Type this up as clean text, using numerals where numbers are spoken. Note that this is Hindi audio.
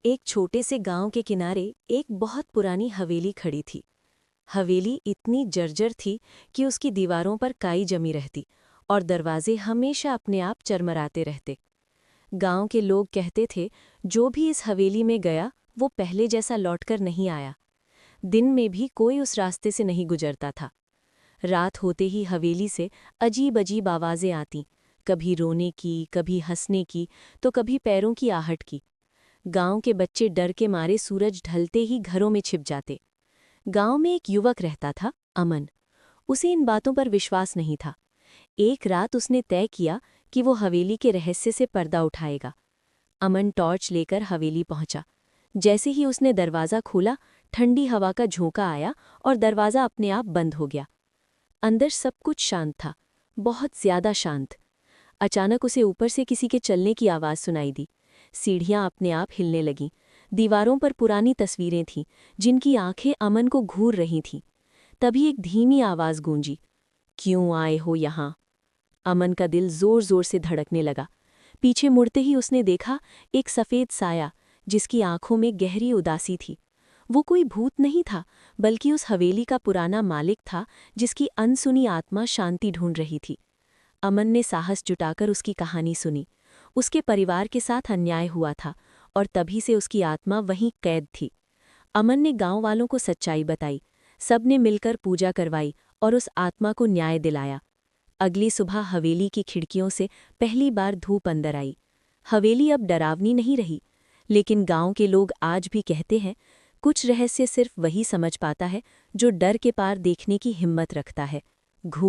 एक छोटे से गांव के किनारे एक बहुत पुरानी हवेली खड़ी थी। हवेली इतनी जर्जर थी कि उसकी दीवारों पर काई जमी रहती और दरवाजे हमेशा अपने आप चरमराते रहते। गांव के लोग कहते थे, जो भी इस हवेली में गया वो पहले जैसा लौटकर नहीं आया। दिन में भी कोई उस रास्ते से नहीं गुजरता था। रात होते ही हवेली से अजीब अजीब आवाज़ें आतीं, कभी रोने की, कभी हंसने की, तो कभी पैरों की आहट की। गांव के बच्चे डर के मारे सूरज ढलते ही घरों में छिप जाते। गांव में एक युवक रहता था, अमन। उसे इन बातों पर विश्वास नहीं था। एक रात उसने तय किया कि वो हवेली के रहस्य से पर्दा उठाएगा। अमन टॉर्च लेकर हवेली पहुंचा। जैसे ही उसने दरवाज़ा खोला, ठंडी हवा का झोंका आया और दरवाज़ा अपने आप बंद हो गया। अंदर सब कुछ शांत था, बहुत ज्यादा शांत। अचानक उसे ऊपर से किसी के चलने की आवाज़ सुनाई दी। सीढ़ियां अपने आप हिलने लगीं। दीवारों पर पुरानी तस्वीरें थीं, जिनकी आंखें अमन को घूर रही थीं। तभी एक धीमी आवाज़ गूंजी, क्यों आए हो यहाँ? अमन का दिल जोर जोर से धड़कने लगा। पीछे मुड़ते ही उसने देखा एक सफ़ेद साया, जिसकी आंखों में गहरी उदासी थी। वो कोई भूत नहीं था, बल्कि उस हवेली का पुराना मालिक था, जिसकी अनसुनी आत्मा शांति ढूंढ रही थी। अमन ने साहस जुटाकर उसकी कहानी सुनी। उसके परिवार के साथ अन्याय हुआ था और तभी से उसकी आत्मा वहीं कैद थी। अमन ने गांव वालों को सच्चाई बताई। सबने मिलकर पूजा करवाई और उस आत्मा को न्याय दिलाया। अगली सुबह हवेली की खिड़कियों से पहली बार धूप अंदर आई। हवेली अब डरावनी नहीं रही, लेकिन गांव के लोग आज भी कहते हैं, कुछ रहस्य सिर्फ वही समझ पाता है जो डर के पार देखने की हिम्मत रखता है। घूर